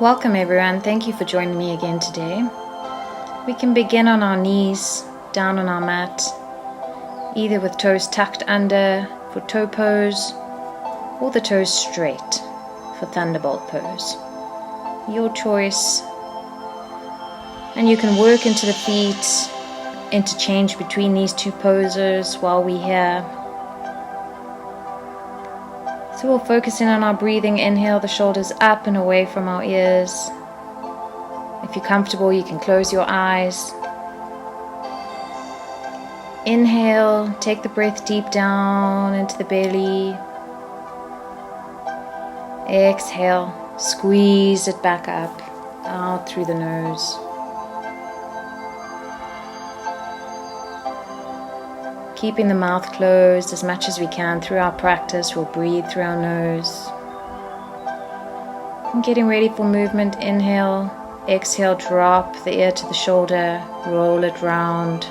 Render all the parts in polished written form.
Welcome everyone, thank you for joining me again today. We can begin on our knees, down on our mat, either with toes tucked under for toe pose, or the toes straight for thunderbolt pose. Your choice. And you can work into the feet, interchange between these two poses while we're here. So we'll focus in on our breathing. Inhale the shoulders up and away from our ears. If you're comfortable, you can close your eyes. Inhale, take the breath deep down into the belly. Exhale, squeeze it back up, out through the nose. Keeping the mouth closed as much as we can through our practice, we'll breathe through our nose. And getting ready for movement, inhale, exhale, drop the ear to the shoulder, roll it round.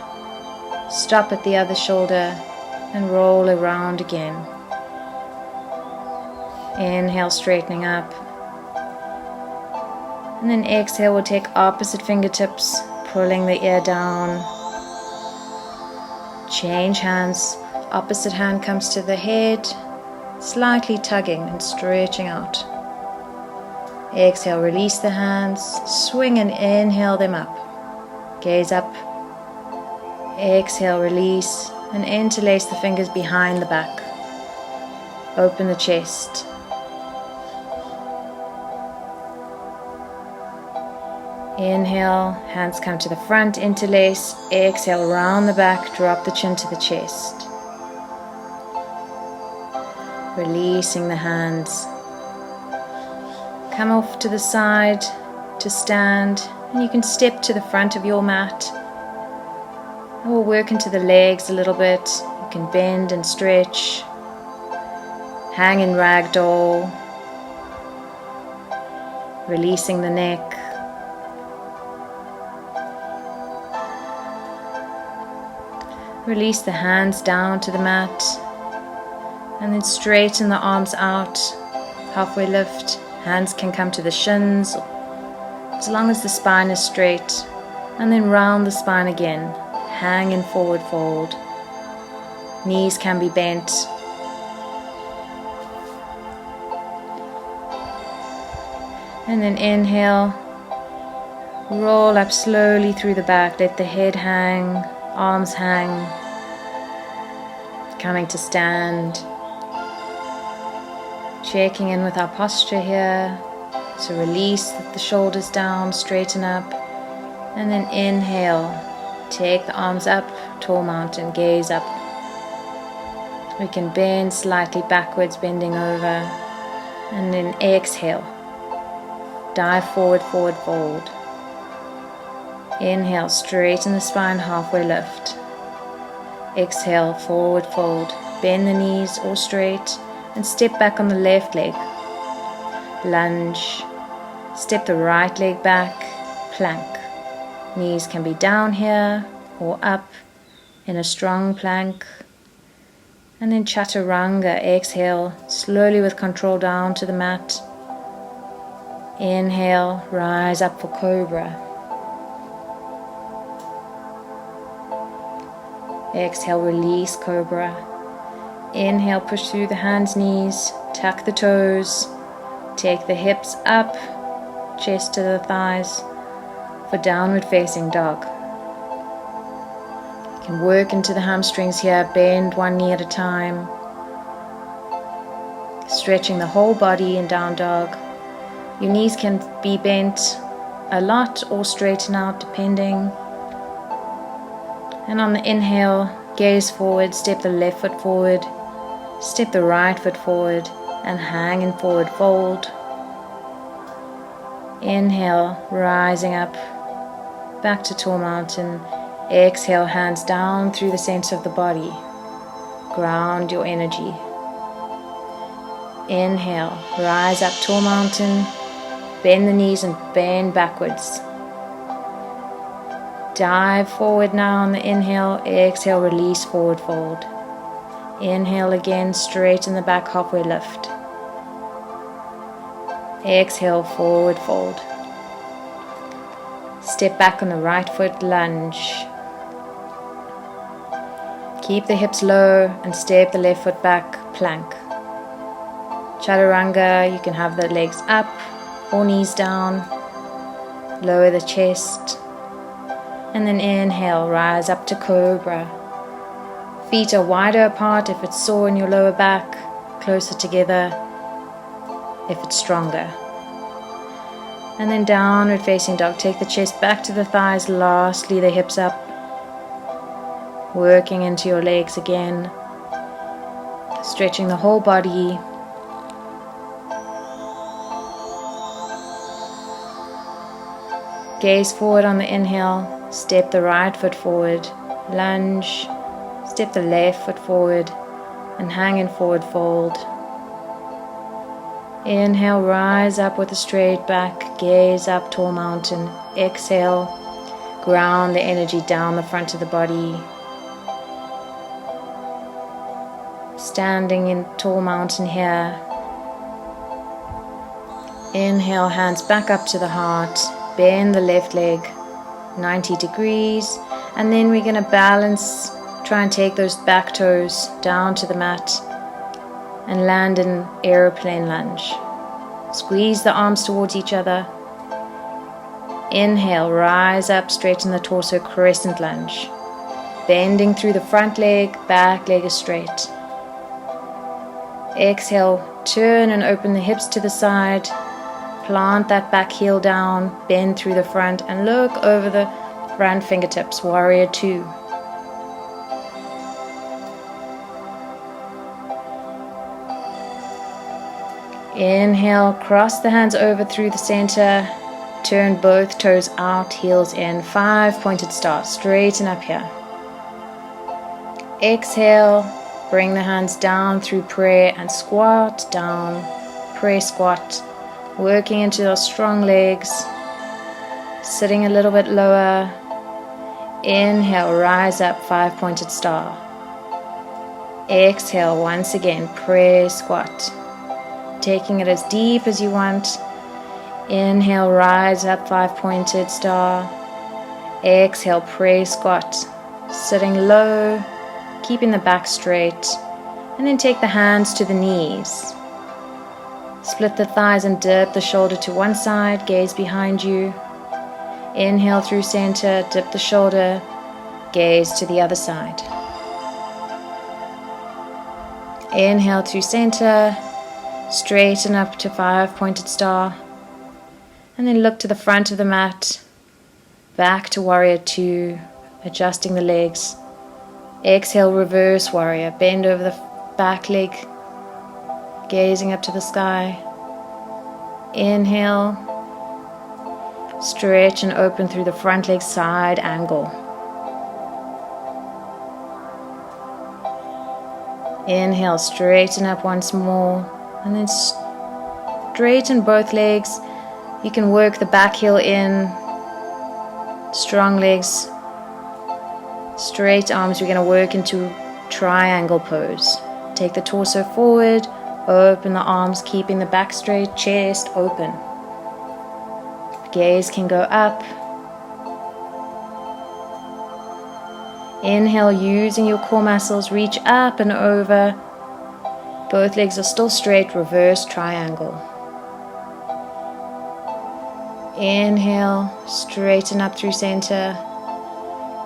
Stop at the other shoulder and roll around again. Inhale, straightening up. And then exhale, we'll take opposite fingertips, pulling the ear down. Change hands, opposite hand comes to the head, slightly tugging and stretching out. Exhale, release the hands, swing and inhale them up. Gaze up. Exhale, release and interlace the fingers behind the back. Open the chest. Inhale, hands come to the front, interlace. Exhale, round the back, drop the chin to the chest. Releasing the hands. Come off to the side to stand, and you can step to the front of your mat. And we'll work into the legs a little bit. You can bend and stretch. Hang in ragdoll. Releasing the neck. Release the hands down to the mat and then straighten the arms out, halfway lift. Hands can come to the shins as long as the spine is straight, and then round the spine again. Hang in forward fold. Knees can be bent. And then inhale, roll up slowly through the back, let the head hang. Arms hang, coming to stand, checking in with our posture here. So release the shoulders down, straighten up, and then inhale, take the arms up, tall mountain, gaze up. We can bend slightly backwards, bending over, and then exhale, dive forward, forward fold. Inhale, straighten the spine, halfway lift. Exhale, forward fold. Bend the knees all straight and step back on the left leg. Lunge. Step the right leg back. Plank. Knees can be down here or up in a strong plank. And then chaturanga. Exhale, slowly with control down to the mat. Inhale, rise up for cobra. Exhale, release cobra. Inhale, push through the hands, knees, tuck the toes, take the hips up, chest to the thighs for downward facing dog. You can work into the hamstrings here, bend one knee at a time, stretching the whole body in down dog. Your knees can be bent a lot or straighten out depending. And on the inhale, gaze forward, step the left foot forward, step the right foot forward, and hang in forward fold. Inhale, rising up, back to tall mountain. Exhale, hands down through the center of the body. Ground your energy. Inhale, rise up, tall mountain, bend the knees and bend backwards. Dive forward now on the inhale, exhale, release, forward fold. Inhale again, straighten the back, halfway lift. Exhale, forward fold. Step back on the right foot, lunge. Keep the hips low and step the left foot back, plank. Chaturanga, you can have the legs up or knees down. Lower the chest. And then inhale, rise up to cobra. Feet are wider apart if it's sore in your lower back, closer together if it's stronger. And then downward facing dog. Take the chest back to the thighs, lastly the hips up. Working into your legs again. Stretching the whole body. Gaze forward on the inhale. Step the right foot forward. Lunge. Step the left foot forward. And hang in forward fold. Inhale, rise up with a straight back. Gaze up, tall mountain. Exhale. Ground the energy down the front of the body. Standing in tall mountain here. Inhale, hands back up to the heart. Bend the left leg 90 degrees. And then we're going to balance. Try and take those back toes down to the mat. And land in aeroplane lunge. Squeeze the arms towards each other. Inhale, rise up, straighten the torso, crescent lunge. Bending through the front leg, back leg is straight. Exhale, turn and open the hips to the side. Plant that back heel down, bend through the front and look over the front fingertips, warrior two. Inhale, cross the hands over through the center. Turn both toes out, heels in. 5 pointed star. Straighten up here. Exhale, bring the hands down through prayer and squat down. Prayer squat. Working into those strong legs. Sitting a little bit lower. Inhale, rise up, 5 pointed star. Exhale, once again, prayer squat. Taking it as deep as you want. Inhale, rise up, 5 pointed star. Exhale, pray squat. Sitting low, keeping the back straight. And then take the hands to the knees. Split the thighs and dip the shoulder to one side. Gaze behind you. Inhale through center, dip the shoulder. Gaze to the other side. Inhale through center. Straighten up to 5 pointed star. And then look to the front of the mat. Back to warrior two. Adjusting the legs. Exhale, reverse warrior. Bend over the back leg. Gazing up to the sky. Inhale. Stretch and open through the front leg, side angle. Inhale, straighten up once more. And then straighten both legs. You can work the back heel in. Strong legs. Straight arms. We're going to work into triangle pose. Take the torso forward. Open the arms, keeping the back straight. Chest open. Gaze can go up. Inhale, using your core muscles. Reach up and over. Both legs are still straight, reverse triangle. Inhale, straighten up through center.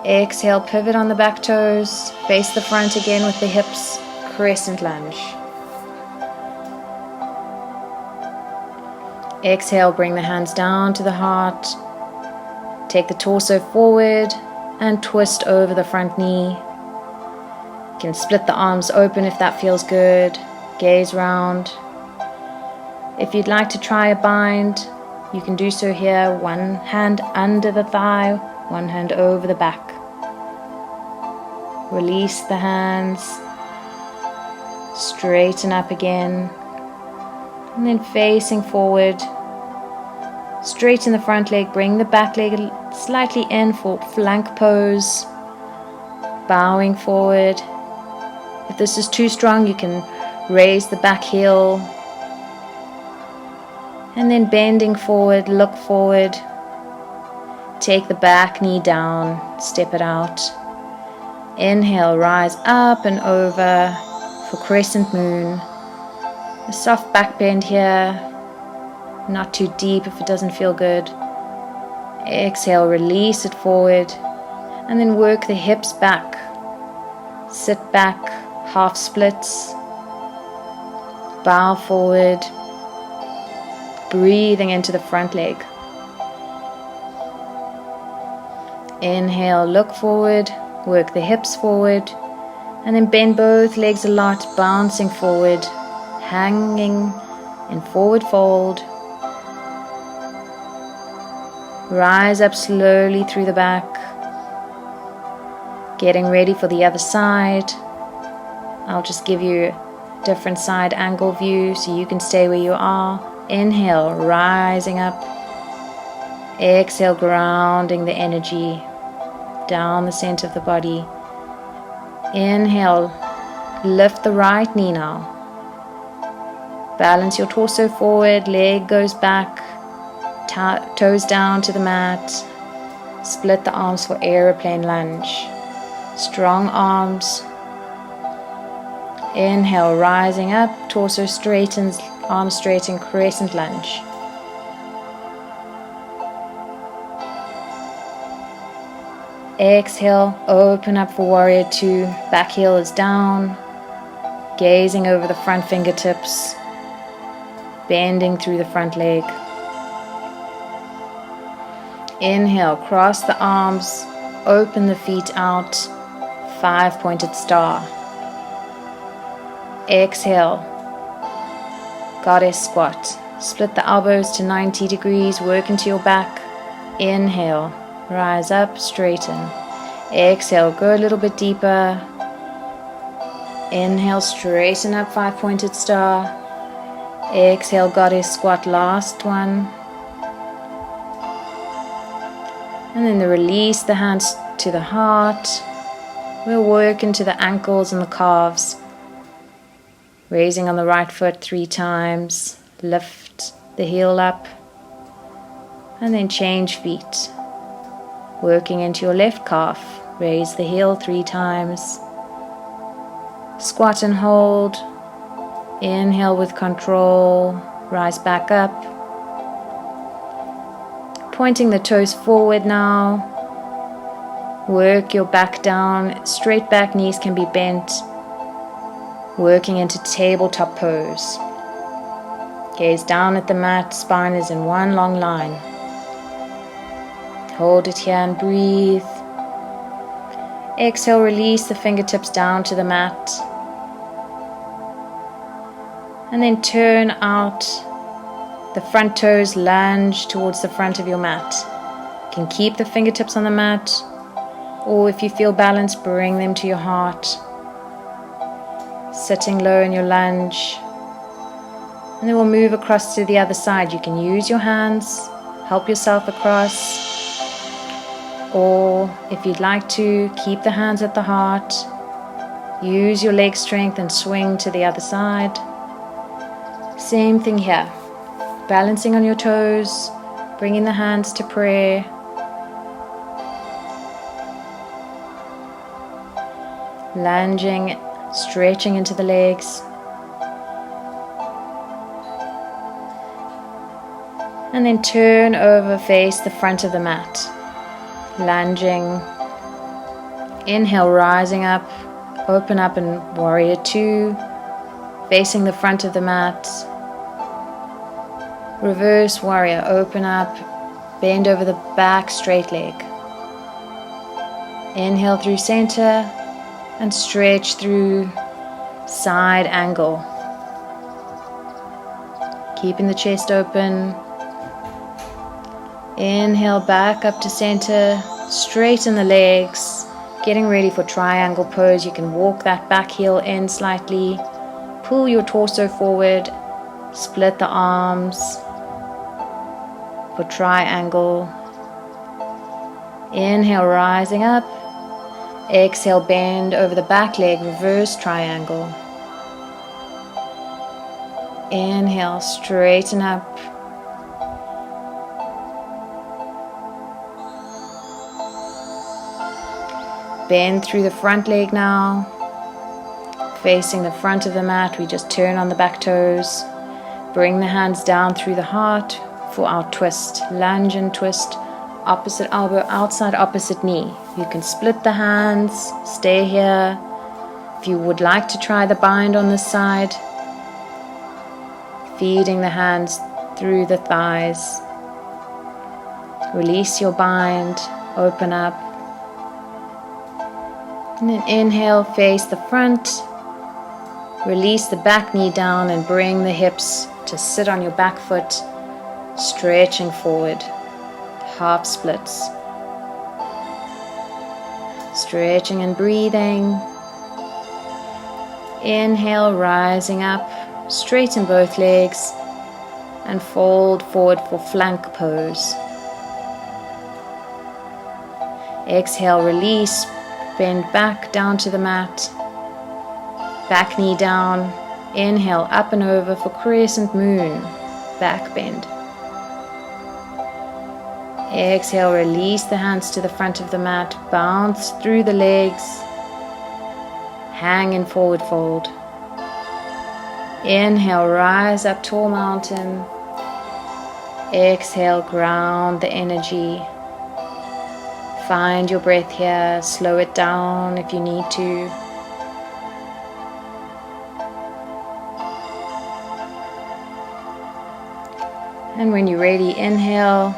Exhale, pivot on the back toes. Face the front again with the hips, crescent lunge. Exhale, bring the hands down to the heart. Take the torso forward and twist over the front knee. You can split the arms open if that feels good. Gaze round. If you'd like to try a bind, you can do so here. One hand under the thigh, one hand over the back. Release the hands. Straighten up again. And then facing forward. Straighten the front leg. Bring the back leg slightly in for flank pose. Bowing forward. If this is too strong, you can raise the back heel. And then bending forward, look forward. Take the back knee down, step it out. Inhale, rise up and over for crescent moon. A soft back bend here, not too deep if it doesn't feel good. Exhale, release it forward, and then work the hips back. Sit back, half splits. Bow forward, breathing into the front leg. Inhale, look forward, work the hips forward, and then bend both legs a lot, bouncing forward, hanging in forward fold. Rise up slowly through the back, getting ready for the other side. I'll just give you a different side angle view so you can stay where you are. Inhale, rising up. Exhale, grounding the energy down the center of the body. Inhale, lift the right knee now. Balance your torso forward, leg goes back, toes down to the mat. Split the arms for aeroplane lunge. Strong arms. Inhale, rising up, torso straightens, arms straighten, crescent lunge. Exhale, open up for warrior two, back heel is down, gazing over the front fingertips, bending through the front leg. Inhale, cross the arms, open the feet out, 5-pointed star. Exhale, goddess squat. Split the elbows to 90 degrees, work into your back. Inhale, rise up, straighten. Exhale, go a little bit deeper. Inhale, straighten up, 5-pointed star. Exhale, goddess squat, last one. And then release the hands to the heart. We'll work into the ankles and the calves. Raising on the right foot 3 times. Lift the heel up. And then change feet. Working into your left calf. Raise the heel 3 times. Squat and hold. Inhale with control. Rise back up. Pointing the toes forward now. Work your back down. Straight back, knees can be bent. Working into tabletop pose. Gaze down at the mat. Spine is in one long line. Hold it here and breathe. Exhale, release the fingertips down to the mat. And then turn out. The front toes lunge towards the front of your mat. You can keep the fingertips on the mat, or if you feel balanced, bring them to your heart. Sitting low in your lunge. And then we'll move across to the other side. You can use your hands, help yourself across. Or if you'd like to, keep the hands at the heart. Use your leg strength and swing to the other side. Same thing here. Balancing on your toes, bringing the hands to prayer. Lunging, stretching into the legs. And then turn over, face the front of the mat. Lunging. Inhale, rising up. Open up in warrior two. Facing the front of the mat. Reverse warrior, open up, bend over the back, straight leg. Inhale through center and stretch through side angle. Keeping the chest open. Inhale back up to center, straighten the legs, getting ready for triangle pose. You can walk that back heel in slightly, pull your torso forward, split the arms. For triangle. Inhale, rising up. Exhale, bend over the back leg, reverse triangle. Inhale, straighten up. Bend through the front leg now. Facing the front of the mat, we just turn on the back toes. Bring the hands down through the heart for our twist. Lunge and twist. Opposite elbow outside opposite knee. You can split the hands, stay here. If you would like to try the bind on this side, feeding the hands through the thighs. Release your bind, open up. And then inhale, face the front. Release the back knee down and bring the hips to sit on your back foot, stretching forward. Half splits. Stretching and breathing. Inhale, rising up, straighten both legs and fold forward for flank pose. Exhale, release, bend back down to the mat. Back knee down. Inhale, up and over for crescent moon, back bend. Exhale, release the hands to the front of the mat, bounce through the legs, hang in forward fold. Inhale, rise up tall mountain. Exhale, ground the energy. Find your breath here, slow it down if you need to. And when you're ready, inhale.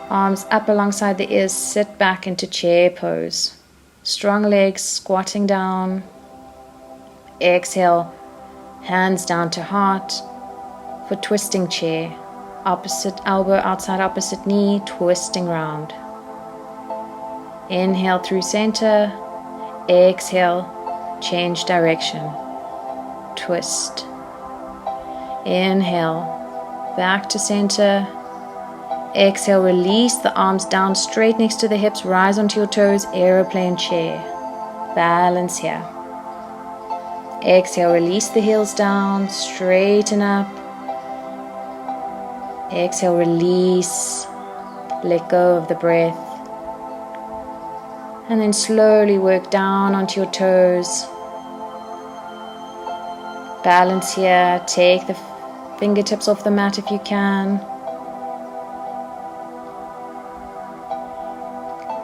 Arms up alongside the ears, sit back into chair pose. Strong legs, squatting down. Exhale, hands down to heart for twisting chair. Opposite elbow outside opposite knee, twisting round. Inhale through center. Exhale, change direction. Twist. Inhale, back to center. Exhale, release the arms down straight next to the hips, rise onto your toes, aeroplane chair. Balance here. Exhale, release the heels down, straighten up. Exhale, release, let go of the breath. And then slowly work down onto your toes. Balance here, take the fingertips off the mat if you can.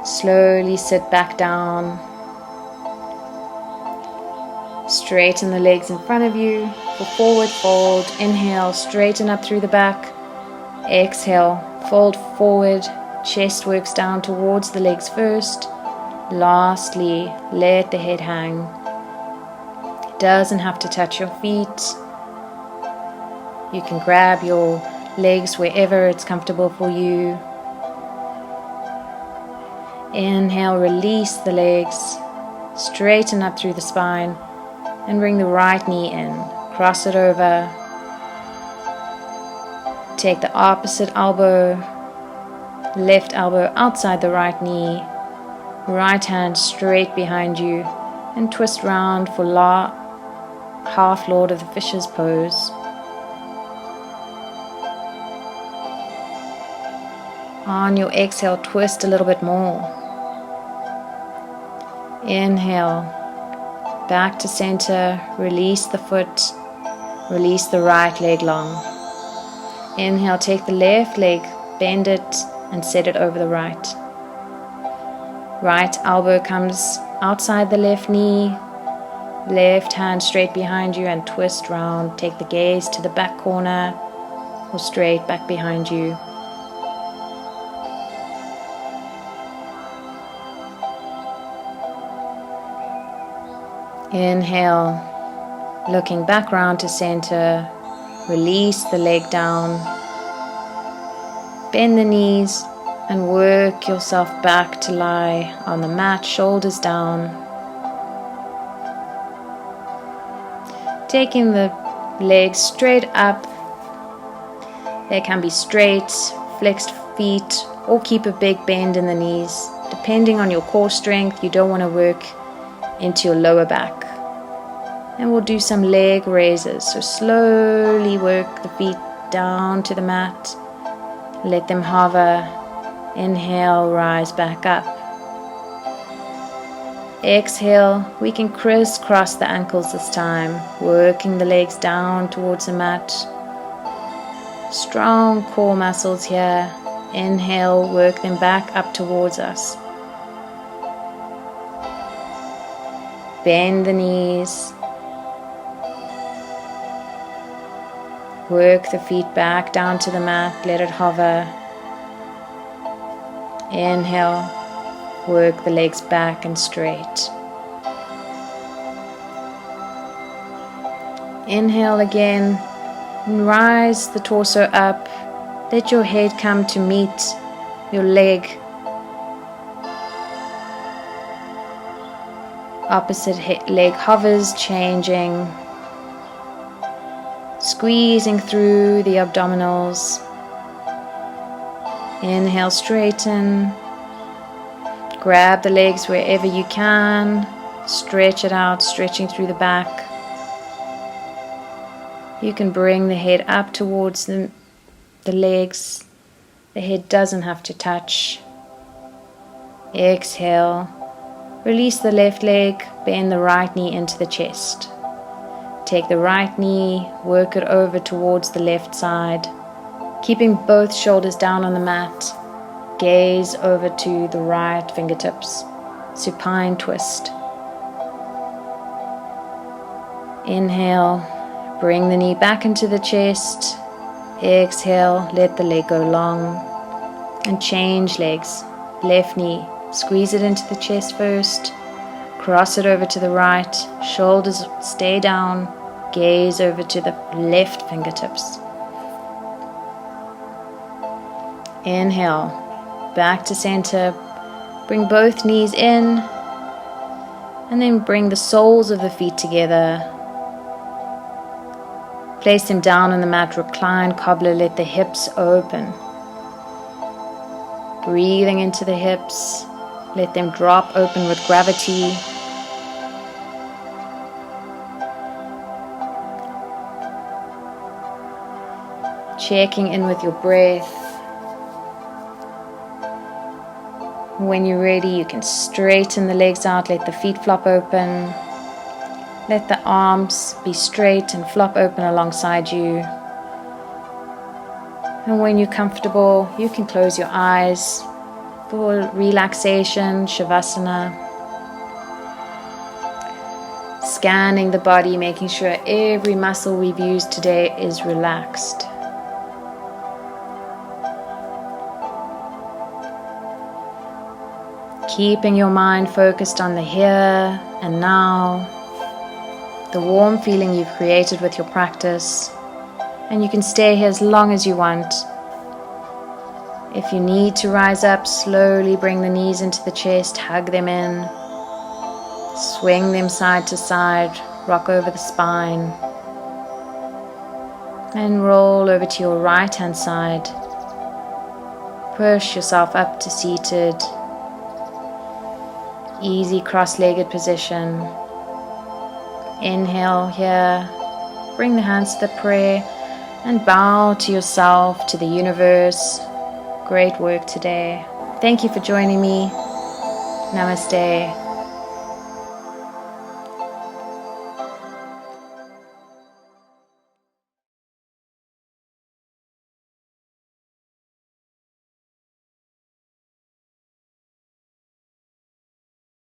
Slowly sit back down. Straighten the legs in front of you for forward fold. Inhale, straighten up through the back. Exhale, fold forward. Chest works down towards the legs first. Lastly, let the head hang. It doesn't have to touch your feet. You can grab your legs wherever it's comfortable for you. Inhale, release the legs, straighten up through the spine, and bring the right knee in. Cross it over. Take the opposite elbow, left elbow outside the right knee, right hand straight behind you, and twist round for half Lord of the Fishes pose. On your exhale, twist a little bit more. Inhale, back to center, release the foot, release the right leg long. Inhale, take the left leg, bend it and set it over the right. Right elbow comes outside the left knee, left hand straight behind you and twist round. Take the gaze to the back corner or straight back behind you. Inhale, looking back round to center, release the leg down, bend the knees and work yourself back to lie on the mat, shoulders down. Taking the legs straight up, they can be straight, flexed feet or keep a big bend in the knees. Depending on your core strength, you don't want to work into your lower back. And we'll do some leg raises. So slowly work the feet down to the mat. Let them hover. Inhale, rise back up. Exhale, we can crisscross the ankles this time, working the legs down towards the mat. Strong core muscles here. Inhale, work them back up towards us. Bend the knees. Work the feet back down to the mat, let it hover. Inhale. Work the legs back and straight. Inhale again and rise the torso up. Let your head come to meet your leg. Opposite leg hovers, changing. Squeezing through the abdominals. Inhale, straighten. Grab the legs wherever you can. Stretch it out, stretching through the back. You can bring the head up towards the legs. The head doesn't have to touch. Exhale. Release the left leg. Bend the right knee into the chest. Take the right knee, work it over towards the left side. Keeping both shoulders down on the mat. Gaze over to the right fingertips. Supine twist. Inhale. Bring the knee back into the chest. Exhale. Let the leg go long. And change legs. Left knee. Squeeze it into the chest first. Cross it over to the right. Shoulders stay down. Gaze over to the left fingertips. Inhale. Back to center. Bring both knees in. And then bring the soles of the feet together. Place them down on the mat. Recline cobbler. Let the hips open. Breathing into the hips. Let them drop open with gravity. Checking in with your breath. When you're ready, you can straighten the legs out, let the feet flop open. Let the arms be straight and flop open alongside you. And when you're comfortable, you can close your eyes for relaxation, Shavasana. Scanning the body, making sure every muscle we've used today is relaxed. Keeping your mind focused on the here and now, the warm feeling you've created with your practice, and you can stay here as long as you want. If you need to rise up, slowly bring the knees into the chest, hug them in, swing them side to side, rock over the spine, and roll over to your right hand side. Push yourself up to seated. Easy cross-legged position. Inhale here. Bring the hands to the prayer and bow to yourself, to the universe. Great work today. Thank you for joining me. Namaste.